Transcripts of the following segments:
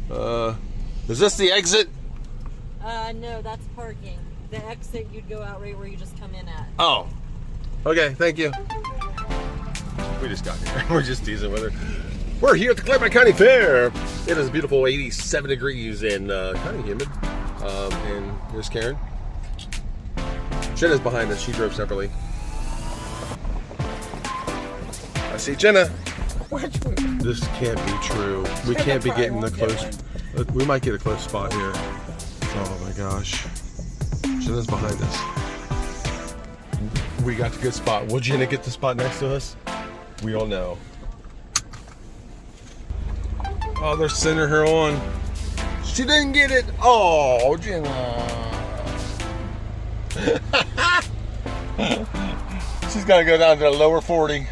Is this the exit? No, that's parking. The exit, you'd go out right where you just come in at. Oh. Okay, thank you. We just got here. We're just teasing with her. We're here at the Clermont County Fair. It is a beautiful 87 degrees and kind of humid. And here's Karen. Jenna's behind us. She drove separately. I see Jenna. This can't be true. We can't be getting the close. We might get a close spot here. Oh my gosh. Jenna's behind us. We got the good spot. Will Jenna get the spot next to us? We don't know. Oh, they're sending her on. She didn't get it. Oh, Jenna. She's got to go down to the lower 40.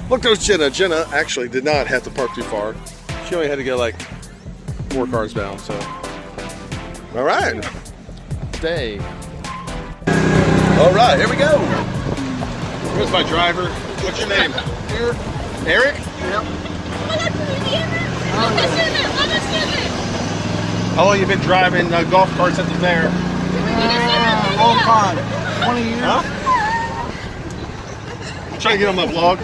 Look, there's Jenna. Jenna actually did not have to park too far. She only had to go like 4 cars down, so. All right. Stay. All right, here we go. Here's my driver. What's your name? Eric. Eric? Yep. How long you been driving golf carts at the fair? Long time. 20 years. Huh? Trying to get on my vlog.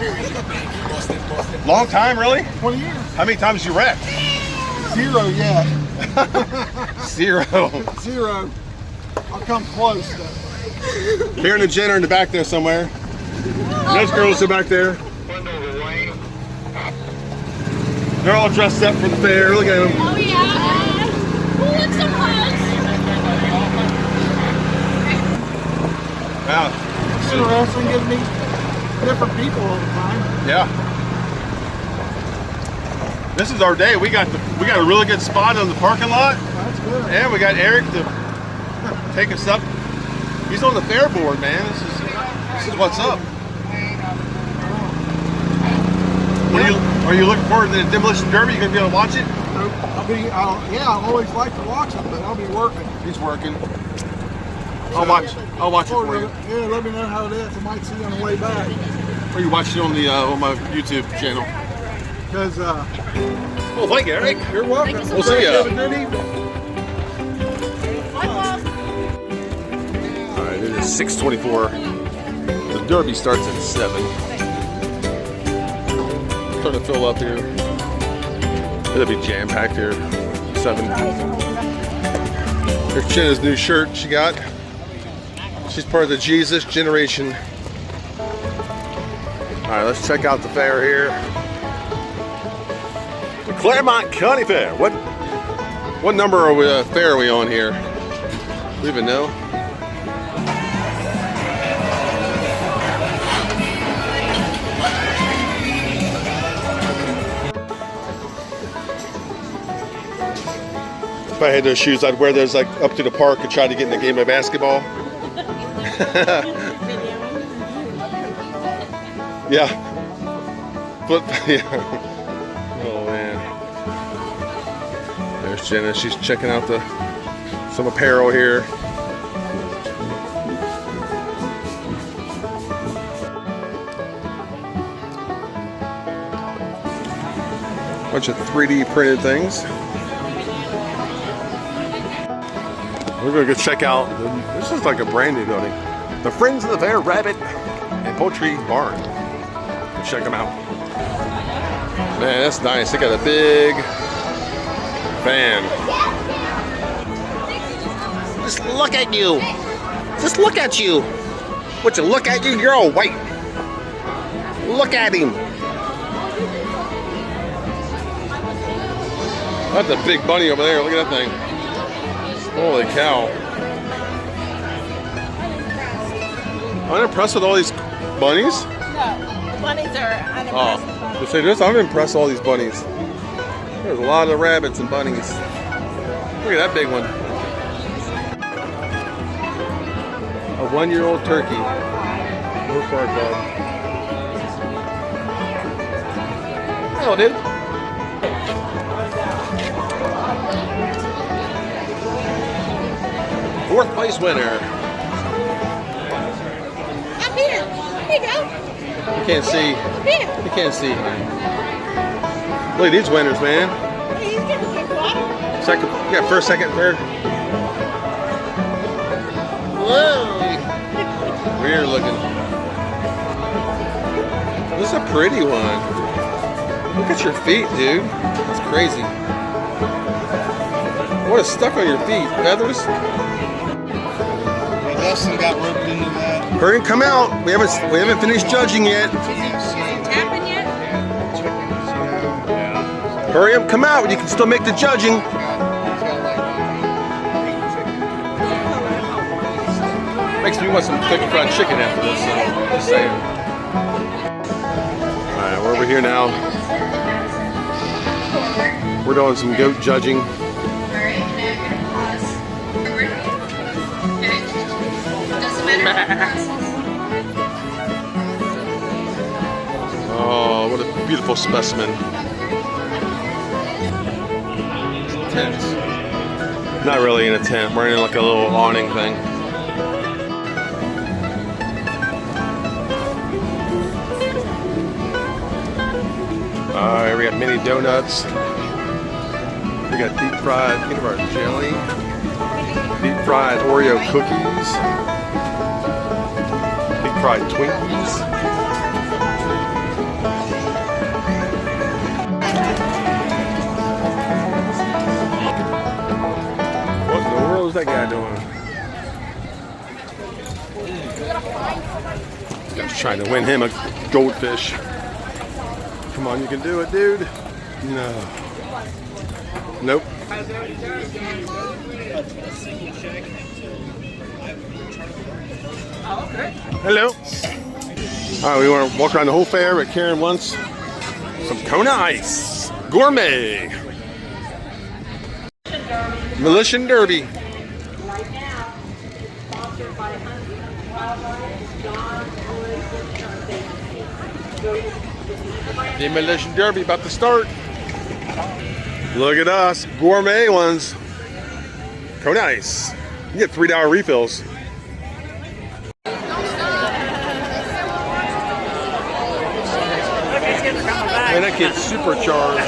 Long time, really? 20 years. How many times you wrecked? 0 yet. 0. 0. I'll come close though. Karen and Jen are in the back there somewhere. Those girls are back there. They're all dressed up for the fair. Look at them. Oh yeah. Who looks so close? Wow. It's interesting getting these different people all the time. Yeah. This is our day. We got a really good spot on the parking lot. That's good. And we got Eric to take us up. He's on the fair board, man. This is what's up. Are you looking forward to the Demolition Derby? You gonna be able to watch it? Nope. I always like to watch them, but I'll be working. He's working. I'll watch it for you. Yeah, let me know how it is. I might see you on the way back. Or you watch it on the on my YouTube channel. Because, well, thank you, Eric. You're welcome. We'll see ya. Have a good evening. All right, it is 6:24. The Derby starts at 7. Starting to fill up here. It'll be jam-packed here. 7. Here's Jenna's new shirt she got. She's part of the Jesus generation. All right, let's check out the fair here. The Clermont County Fair. What number are we, fair are we on here? Do we even know? If I had those shoes, I'd wear those like up to the park and try to get in the game of basketball. Yeah. But yeah. Oh man. There's Jenna. She's checking out some apparel here. Bunch of 3D printed things. We're gonna go check out, this is like a brand new building. The Friends of the Fair Rabbit and Poultry Barn. Let's check them out. Man, that's nice. They got a big fan. Just look at you. Just look at you. Would you look at you? You're all white. Look at him. That's a big bunny over there. Look at that thing. Holy cow. I'm impressed with all these bunnies. No, the bunnies are unimpressed. Oh, say this, I'm impressed with all these bunnies. There's a lot of rabbits and bunnies. Look at that big one. A 1-year-old turkey. More far dog. Hello, dude. Fourth place winner. Up here. Here you go. You can't see. Here. You can't see. Look at these winners, man. He's getting good water. Second, yeah, first, second, third. Whoa! Weird looking. This is a pretty one. Look at your feet, dude. That's crazy. What is stuck on your feet? Feathers? Yeah, Dustin got roped into that. Hurry and come out. We haven't finished judging yet. Tapping yet? Hurry up, come out. You can still make the judging. Makes me want some Kentucky Fried Chicken after this, so just saying. Alright, we're over here now. We're doing some goat judging. Oh, what a beautiful specimen. Tent. Not really in a tent, we're in like a little awning thing. Alright, we got mini donuts. We got deep fried peanut butter jelly. Deep fried Oreo cookies. Deep fried Twinkies. What in the world is that guy doing? He's trying to win him a goldfish. Come on, you can do it, dude. No. Nope. Hello. All right, we want to walk around the whole fair, but Karen wants some Kona Ice. Gourmet. Demolition Derby. Demolition Derby about to start. Look at us, gourmet ones. Kona Ice. You get $3 refills. Man, that kid's supercharged.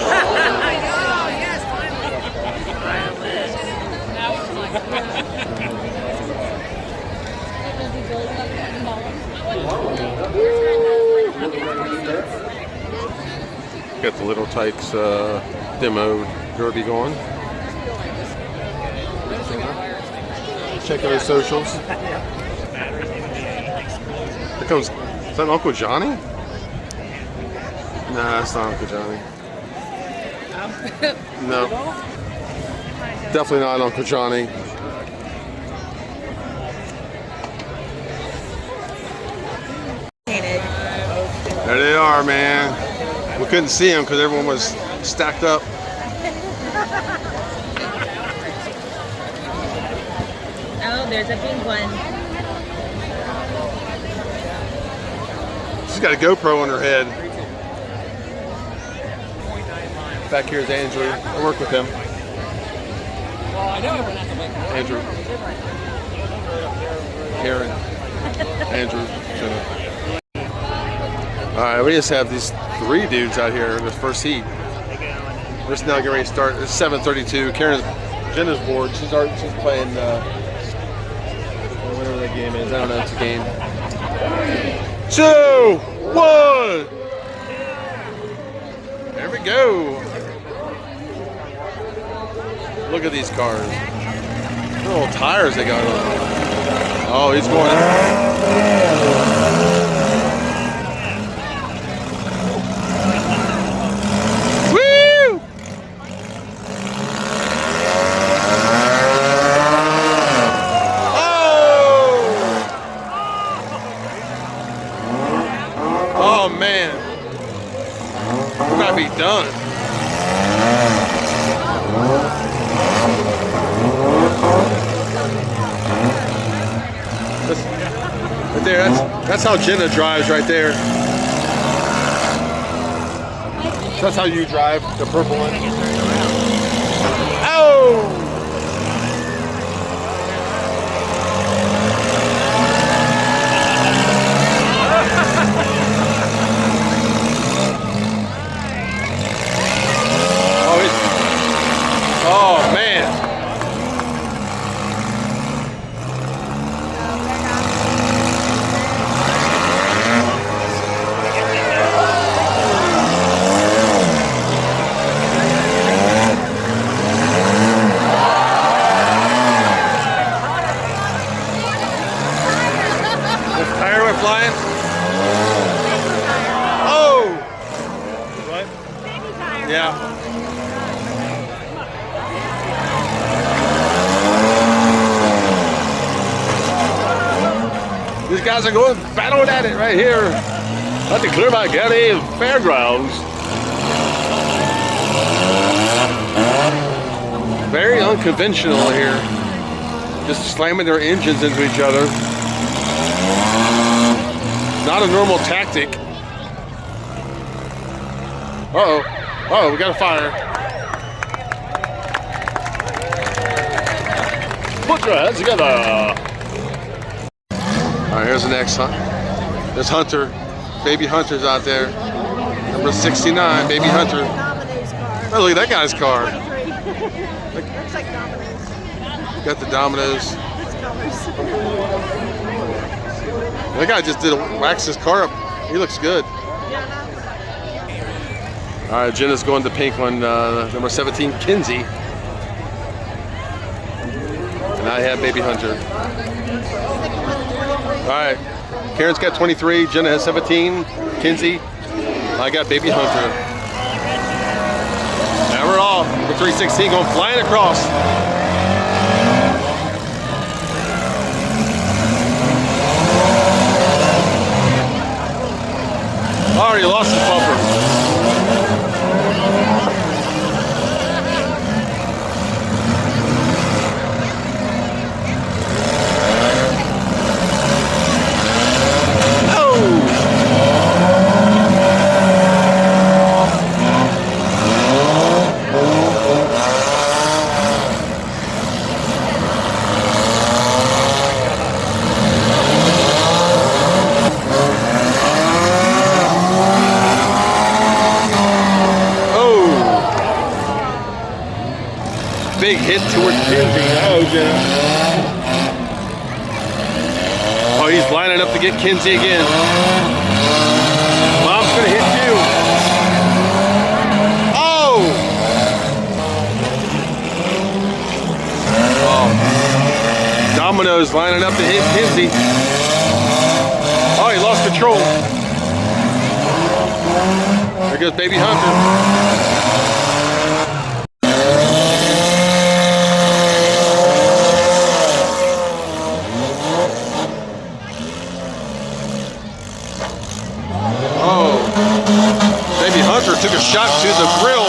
Got the Little Tykes demo derby going. Check out his socials. Here comes, is that Uncle Johnny? Nah, that's not Uncle Johnny. No. Definitely not Uncle Johnny. There they are, man. We couldn't see them because everyone was stacked up. Oh, there's a pink one. She's got a GoPro on her head. Back here is Andrew. I work with him. Andrew. Karen. Andrew. Alright, we just have these 3 dudes out here in this first heat. We're just now getting ready to start. It's 7:32. Jenna's bored. She's playing whatever that game is. I don't know. It's a game. 2, 1. There we go. Look at these cars. Look at the little tires they got on. Oh, he's going. Oh man, we're gonna be done. Right there, that's how Jenna drives right there. That's how you drive, the purple one. Oh! These guys are going battling at it right here at the Clermont County Fairgrounds. Very unconventional here. Just slamming their engines into each other. Not a normal tactic. Uh-oh. Uh-oh, we got a fire. Put your hands together. All right, here's the next hunt. There's Hunter. Baby Hunter's out there. Number 69, Baby Hunter. Oh, look at that guy's car. Looks like Domino's. Got the Domino's. That guy just did wax his car up. He looks good. All right, Jenna's going to pink one, number 17, Kinsey. And I have Baby Hunter. All right, Karen's got 23, Jenna has 17, Kinsey. I got Baby Hunter. Now we're off. The 316 going flying across. Already lost his bumper. Big hit towards Kinsey. Oh, Jenna. Oh, he's lining up to get Kinsey again. Mom's gonna hit you. Oh! Oh. Domino's lining up to hit Kinsey. Oh, he lost control. There goes Baby Hunter. Took a shot to the grill.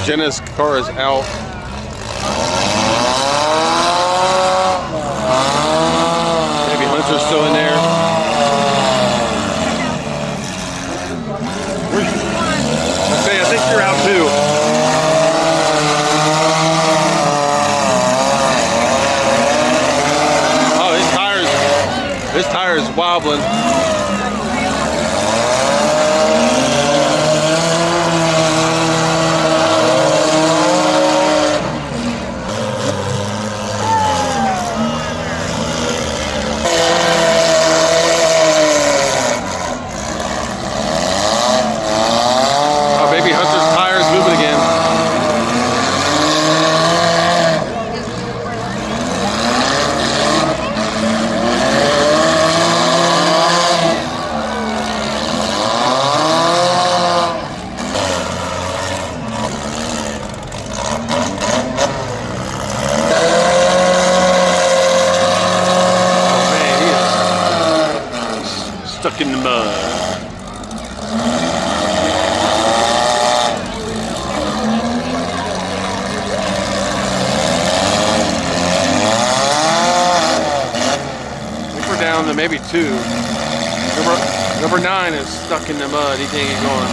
Jenna's car is out. Are still in there. I think you're out too. Oh, his tire is wobbling. Stuck in the mud. I think we're down to maybe 2. Number 9 is stuck in the mud. He can't get going.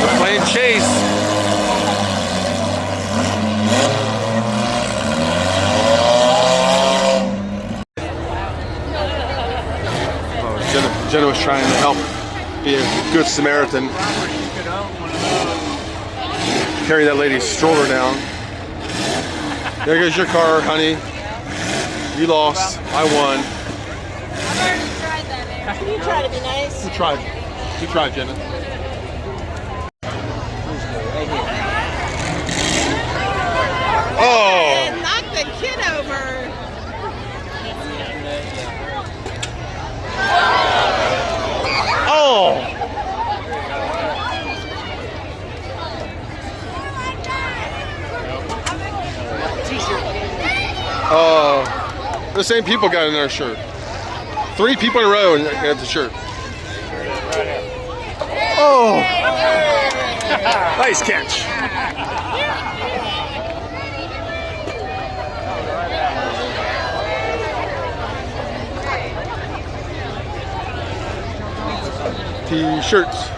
We're playing chase. Jenna was trying to help be a good Samaritan. Carry that lady's stroller down. There goes your car, honey. You lost. I won. I've already tried that, Aaron. You try to be nice. You tried. You tried, Jenna. Oh! And knock the kid over. Oh! The same people got in our shirt. 3 people in a row and got the shirt. Oh! Nice catch. T-shirts.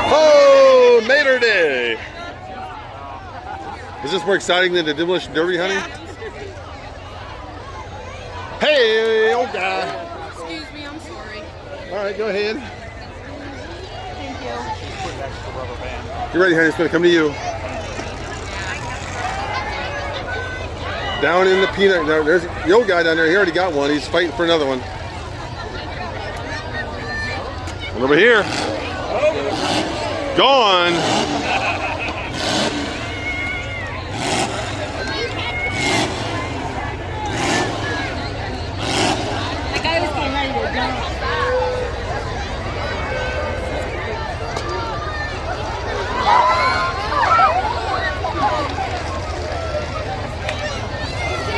Oh, Mater Day. Is this more exciting than the Demolition Derby, honey? Hey, old guy. Excuse me, I'm sorry. All right, go ahead. Thank you. You ready, honey? It's going to come to you. Down in the peanut. Now, there's the old guy down there. He already got one. He's fighting for another one. And over here. Gone. That guy was getting ready to jump.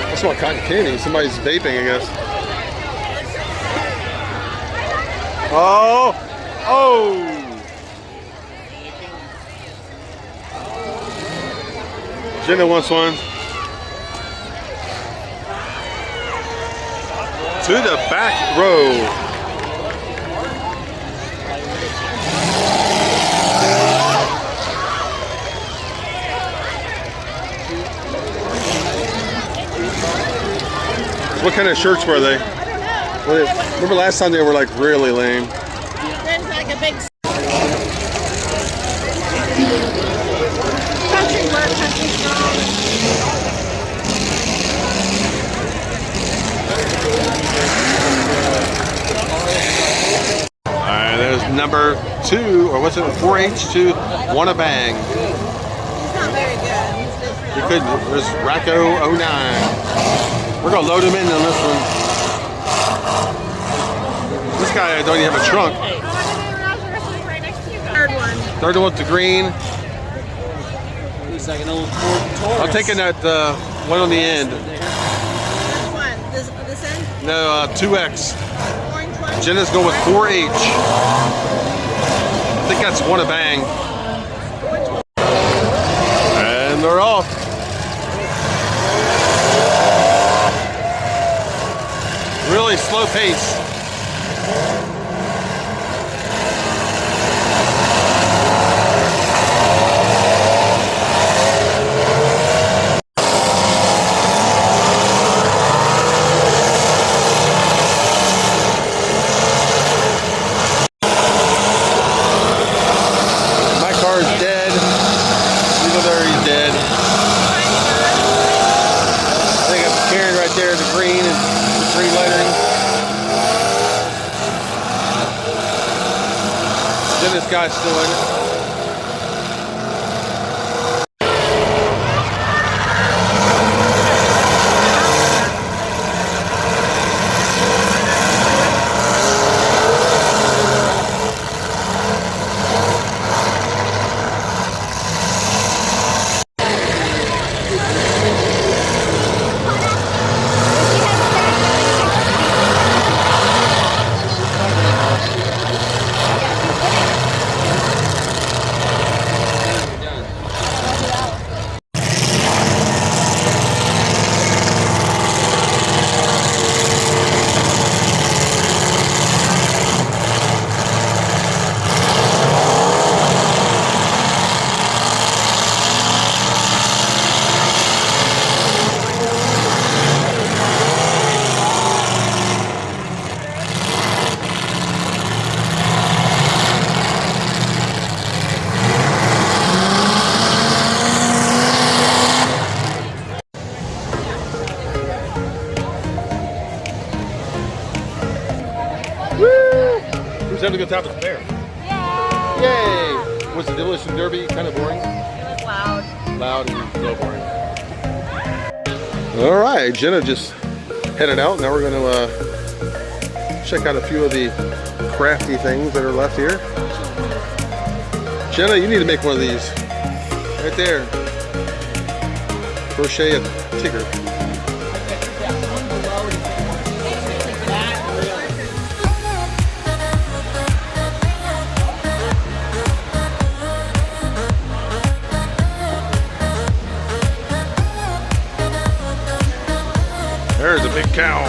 I smell cotton candy. Somebody's vaping, I guess. Oh! Oh! Jenna wants one. To the back row. What kind of shirts were they? Remember last time they were like really lame. There's like a big country work, country strong. Alright, there's number 2, or what's it, 4H2, Wanna Bang. He's not very good. He's different. You couldn't, there's Racco 09. We're gonna load him in on this one. This guy don't even have a trunk. Third one. Third one with the green. Looks like an old Ford Taurus. I'm taking that one on the end. Which one? This end? No, 2X. Orange one? Jenna's going with 4H. I think that's Wanna Bang. And they're off. Really slow pace. My car is dead. Even though he's dead. I think I'm carrying right there the green and the green lettering. Then this guy's still in it. Time to go top of the fair. Yay! Yay! Was the Demolition Derby kind of boring? It was loud. Loud and a little boring. All right, Jenna just headed out. Now we're going to check out a few of the crafty things that are left here. Jenna, you need to make one of these. Right there. Crochet a Tigger. There's a big cow.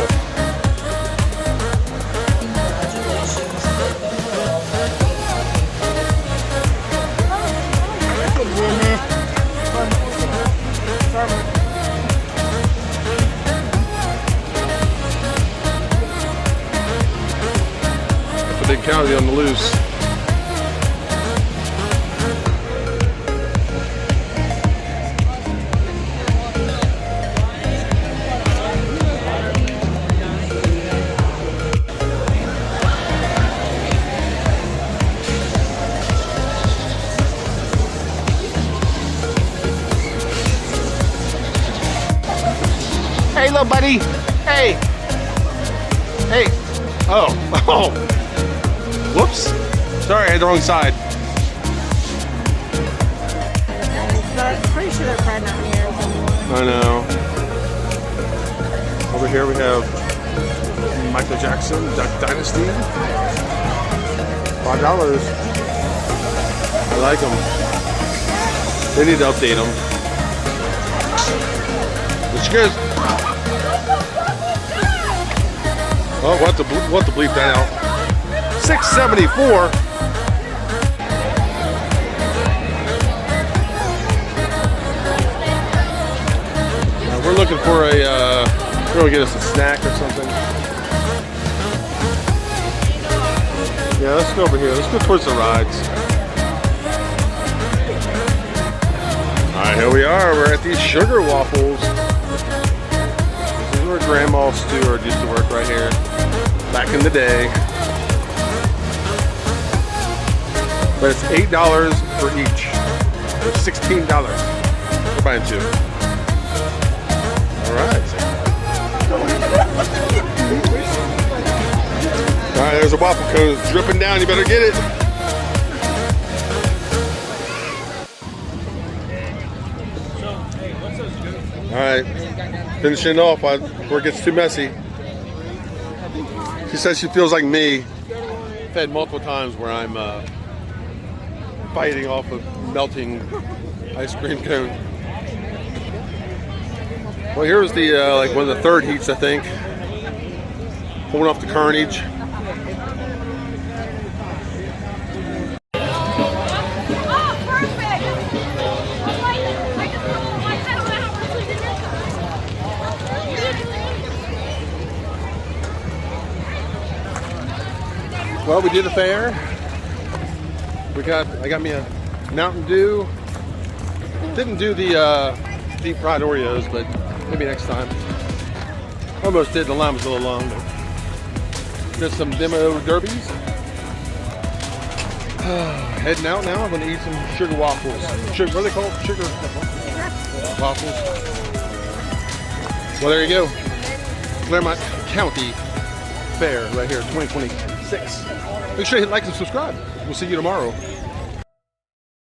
That's a big cow on the loose. Hey, little buddy. Hey. Hey. Oh. Oh. Whoops. Sorry, I had the wrong side. I'm pretty sure they're probably not here anymore. I know. Over here we have Michael Jackson, Duck Dynasty. $5. I like them. They need to update them. Which goes. Oh, we'll have to bleep that out. $6.74. We're looking for a. We're gonna get us a snack or something. Yeah, let's go over here. Let's go towards the rides. All right, here we are. We're at these sugar waffles. This is where Grandma Stewart used to work right here. Back in the day. But it's $8 for each. Or $16. We're buying two. Alright. Alright, there's a waffle cone. It's dripping down. You better get it. Alright. Finishing off before it gets too messy. She says she feels like me. I've had multiple times where I'm fighting off a melting ice cream cone. Well, here's the like one of the third heats, I think. Pulling off the carnage. Well, we did a fair. I got me a Mountain Dew. Didn't do the deep fried Oreos, but maybe next time. Almost did. The line was a little long. Did some demo derbies. Heading out now. I'm going to eat some sugar waffles. Sugar, what are they called? Sugar waffles. Well, there you go. Clermont County Fair right here, 2026. Make sure you hit like and subscribe. We'll see you tomorrow.